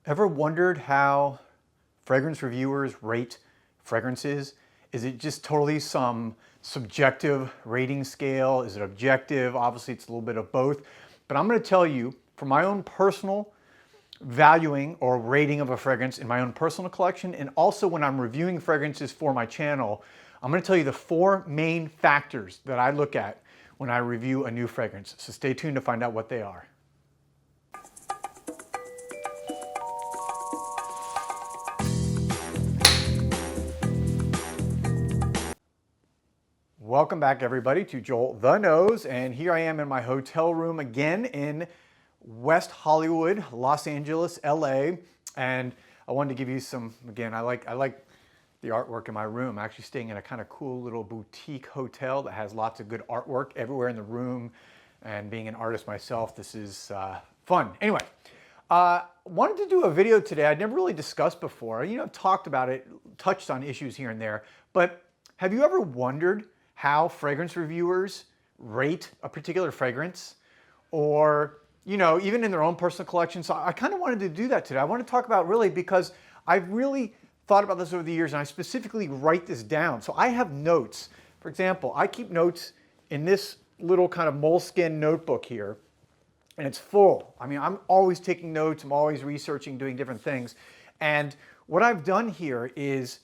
Ever wondered how fragrance reviewers rate fragrances? Is it just totally some subjective rating scale? Is it objective? Obviously, it's a little bit of both. But I'm going to tell you from my own personal valuing or rating of a fragrance in my own personal collection, and also when I'm reviewing fragrances for my channel, I'm going to tell you the four main factors that I look at when I review a new fragrance. So stay tuned to find out what they are. Welcome back, everybody, to Joel the Nose, and here I am in my hotel room again in West Hollywood, Los Angeles, LA, and I wanted to give you some, again, I like the artwork in my room. I'm actually staying in a kind of cool little boutique hotel that has lots of good artwork everywhere in the room, and being an artist myself, this is fun. Anyway, wanted to do a video today I'd never really discussed before. I've talked about it, touched on issues here and there, but have you ever wondered how fragrance reviewers rate a particular fragrance, or even in their own personal collection? So I kind of wanted to do that today. I want to talk about, really, because I've really thought about this over the years, and I specifically write this down. So I have notes. For example, I keep notes in this little kind of moleskin notebook here, and it's full. I mean, I'm always taking notes, I'm always researching, doing different things. And what I've done here is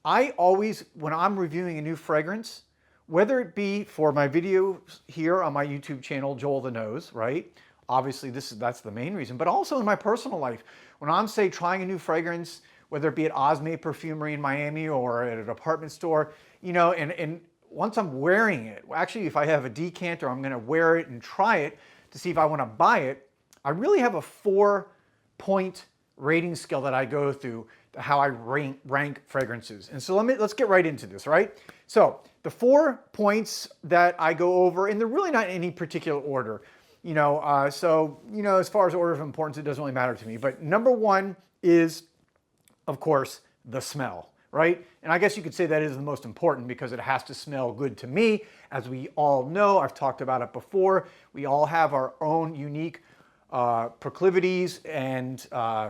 I always, when I'm reviewing a new fragrance, whether it be for my video here on my YouTube channel, Joel the Nose, right? Obviously, that's the main reason, but also in my personal life. When I'm, say, trying a new fragrance, whether it be at Osme Perfumery in Miami or at a department store, and once I'm wearing it, actually, if I have a decanter, I'm gonna wear it and try it to see if I wanna buy it. I really have a 4-point rating scale that I go through, how I rank fragrances. And so let's get right into this, right? So the 4 points that I go over, and they're really not in any particular order, as far as order of importance, it doesn't really matter to me. But number one is, of course, the smell, right? And I guess you could say that is the most important because it has to smell good to me. As we all know, I've talked about it before, we all have our own unique proclivities and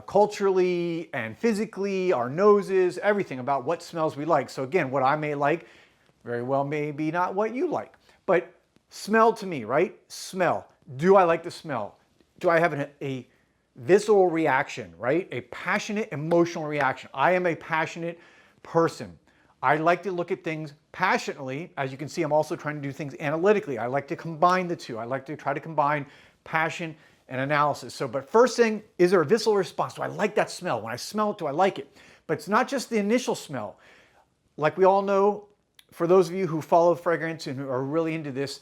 culturally and physically, our noses, everything about what smells we like. So again, what I may like very well may be not what you like. But smell to me, right? Smell. Do I like the smell? Do I have a visceral reaction, right? A passionate, emotional reaction. I am a passionate person. I like to look at things passionately. As you can see, I'm also trying to do things analytically. I like to combine the two. I like to try to combine passion and analysis. But first thing, is there a visceral response? Do I like that smell? When I smell it, do I like it? But it's not just the initial smell. Like we all know, for those of you who follow fragrance and who are really into this,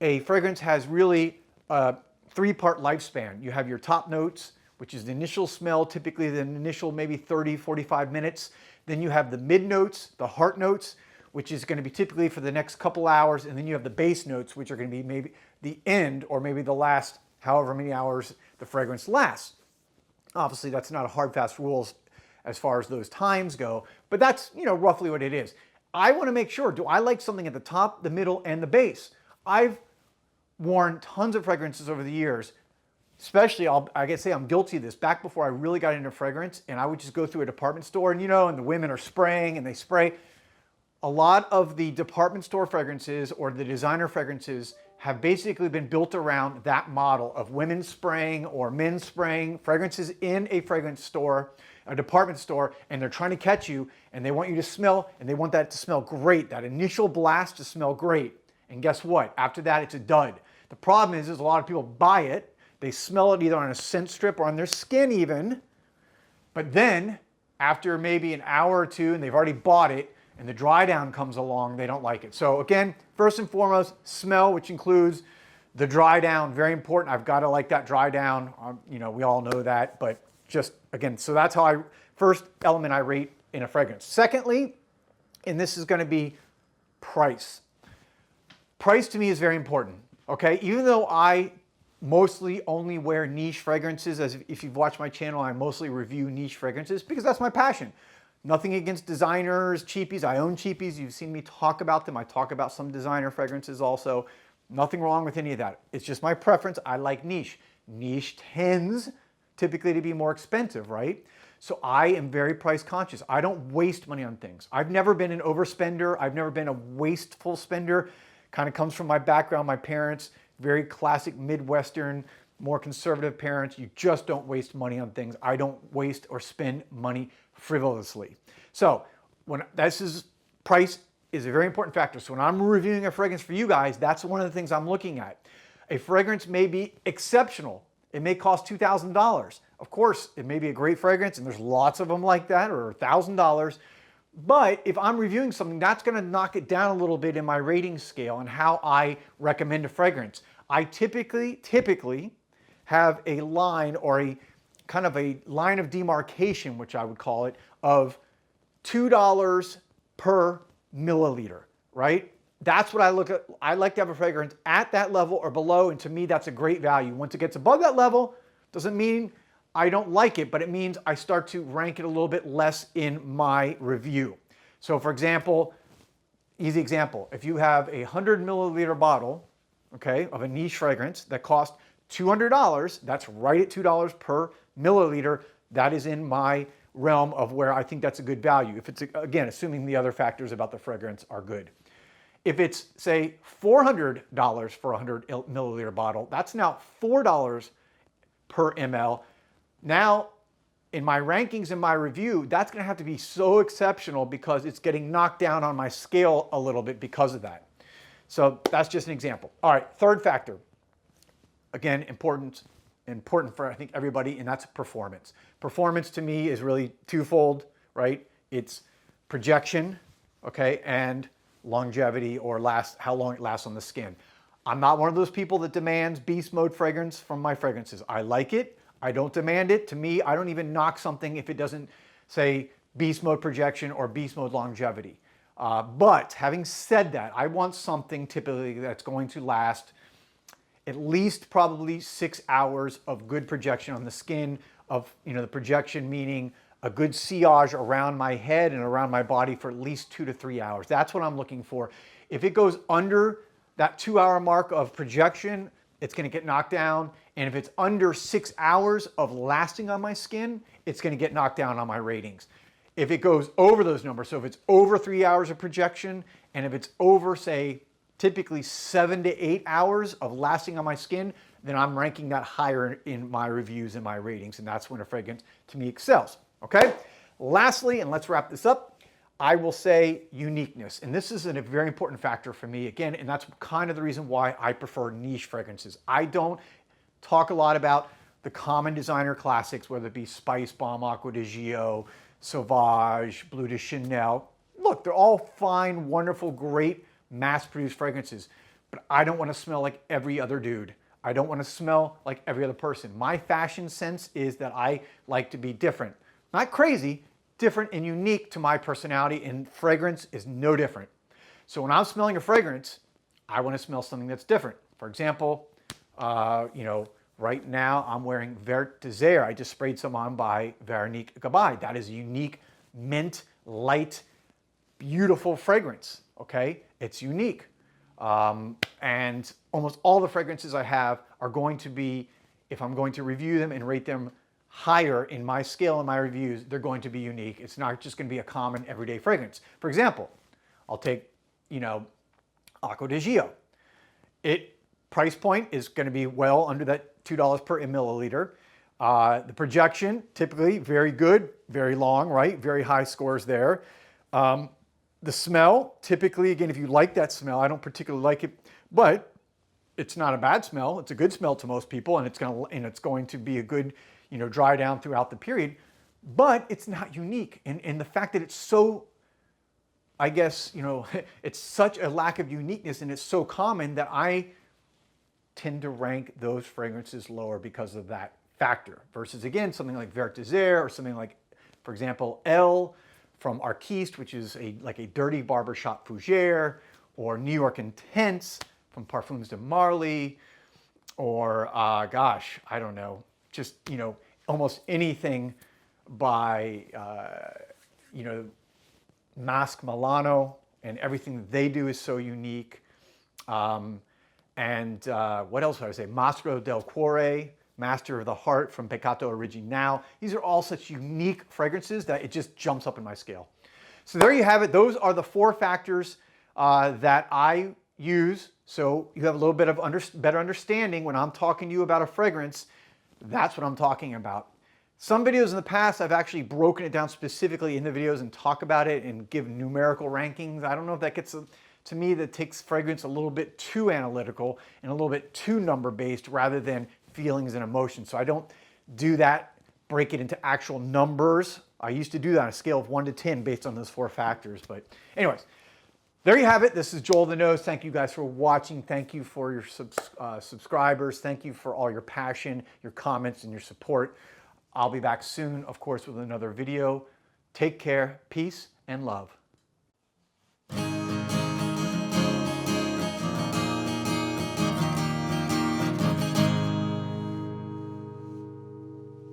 a fragrance has really a 3-part lifespan. You have your top notes, which is the initial smell, typically the initial maybe 30, 45 minutes. Then you have the mid notes, the heart notes, which is going to be typically for the next couple hours. And then you have the base notes, which are going to be maybe the end or maybe the last however many hours the fragrance lasts. Obviously, that's not a hard, fast rules as far as those times go, but that's roughly what it is. I want to make sure, do I like something at the top, the middle, and the base? I've worn tons of fragrances over the years, especially, I gotta say I'm guilty of this, back before I really got into fragrance, and I would just go through a department store, and the women are spraying, and they spray. A lot of the department store fragrances or the designer fragrances have basically been built around that model of women spraying or men spraying fragrances in a fragrance store, a department store, and they're trying to catch you, and they want you to smell, and they want that to smell great, that initial blast to smell great. And guess what? After that, it's a dud. The problem is a lot of people buy it, they smell it either on a scent strip or on their skin even, but then after maybe an hour or two, and they've already bought it, and the dry down comes along, they don't like it. So again, first and foremost, smell, which includes the dry down, very important. I've got to like that dry down. We all know that, but just again, so that's how first element I rate in a fragrance. Secondly, and this is going to be price. Price to me is very important, okay? Even though I mostly only wear niche fragrances, as if you've watched my channel, I mostly review niche fragrances because that's my passion. Nothing against designers, cheapies. I own cheapies. You've seen me talk about them. I talk about some designer fragrances also. Nothing wrong with any of that. It's just my preference. I like niche. Niche tends typically to be more expensive, right? So I am very price conscious. I don't waste money on things. I've never been an overspender. I've never been a wasteful spender. Kind of comes from my background, my parents, very classic Midwestern, more conservative parents. You just don't waste money on things. I don't waste or spend money frivolously. So price is a very important factor. So when I'm reviewing a fragrance for you guys, that's one of the things I'm looking at. A fragrance may be exceptional. It may cost $2,000. Of course, it may be a great fragrance, and there's lots of them like that, or $1,000. But if I'm reviewing something, that's going to knock it down a little bit in my rating scale and how I recommend a fragrance. I typically have a line, or a kind of a line of demarcation, which I would call it, of $2 per milliliter, right? That's what I look at. I like to have a fragrance at that level or below, and to me, that's a great value. Once it gets above that level, doesn't mean I don't like it, but it means I start to rank it a little bit less in my review. So for example, easy example, if you have a 100 milliliter bottle, okay, of a niche fragrance that costs $200, that's right at $2 per milliliter. That is in my realm of where I think that's a good value. If it's, again, assuming the other factors about the fragrance are good. If it's, say, $400 for a 100 milliliter bottle, that's now $4 per ml. Now, in my rankings and my review, that's going to have to be so exceptional because it's getting knocked down on my scale a little bit because of that. So that's just an example. All right, third factor. Again, important for, I think, everybody, and that's performance. Performance to me is really twofold, right? It's projection, okay, and longevity, or how long it lasts on the skin. I'm not one of those people that demands beast mode fragrance from my fragrances. I like it. I don't demand it. To me, I don't even knock something if it doesn't say beast mode projection or beast mode longevity. But having said that, I want something typically that's going to last at least probably 6 hours of good projection on the skin, of, the projection meaning a good sillage around my head and around my body for at least 2 to 3 hours. That's what I'm looking for. If it goes under that 2-hour mark of projection, it's going to get knocked down. And if it's under 6 hours of lasting on my skin, it's going to get knocked down on my ratings. If it goes over those numbers, so if it's over 3 hours of projection, and if it's over, say, typically 7 to 8 hours of lasting on my skin, then I'm ranking that higher in my reviews and my ratings, and that's when a fragrance, to me, excels. Okay? Lastly, and let's wrap this up, I will say uniqueness. And this is a very important factor for me, again, and that's kind of the reason why I prefer niche fragrances. I don't talk a lot about the common designer classics, whether it be Spice Bomb, Acqua di Gio, Sauvage, Bleu de Chanel. Look, they're all fine, wonderful, great mass-produced fragrances, but I don't want to smell like every other dude. I don't want to smell like every other person. My fashion sense is that I like to be different. Not crazy, different and unique to my personality, and fragrance is no different. So when I'm smelling a fragrance, I want to smell something that's different. For example, right now I'm wearing Vert Désert. I just sprayed some on by Veronique Gabai. That is a unique mint, light, beautiful fragrance, okay? It's unique. And almost all the fragrances I have are going to be, if I'm going to review them and rate them higher in my scale and my reviews, they're going to be unique. It's not just going to be a common everyday fragrance. For example, I'll take, Acqua di Gio. Price point is going to be well under that $2 per milliliter. The projection, typically very good, very long, right? Very high scores there. The smell, typically, again, if you like that smell, I don't particularly like it, but it's not a bad smell. It's a good smell to most people, and it's going to be a good, dry down throughout the period, but it's not unique. And the fact that it's so, I guess, it's such a lack of uniqueness, and it's so common that I tend to rank those fragrances lower because of that factor, versus, again, something like Vert Désert or something like, for example, Elle from Arquiste, which is like a dirty barbershop fougere, or New York Intense from Parfums de Marly, or gosh, I don't know, just almost anything by Masque Milano, and everything that they do is so unique. And what else would I say? Mastro del Cuore, Master of the Heart from Peccato Original. These are all such unique fragrances that it just jumps up in my scale. So there you have it. Those are the 4 factors that I use. So you have a little bit of better understanding when I'm talking to you about a fragrance. That's what I'm talking about. Some videos in the past, I've actually broken it down specifically in the videos and talk about it and give numerical rankings. I don't know if that gets, to me, that takes fragrance a little bit too analytical and a little bit too number-based rather than feelings and emotions. So I don't do that, break it into actual numbers. I used to do that on a scale of 1 to 10 based on those 4 factors. But anyways, there you have it. This is JoelTheNose. Thank you guys for watching. Thank you for your subscribers. Thank you for all your passion, your comments, and your support. I'll be back soon, of course, with another video. Take care, peace, and love.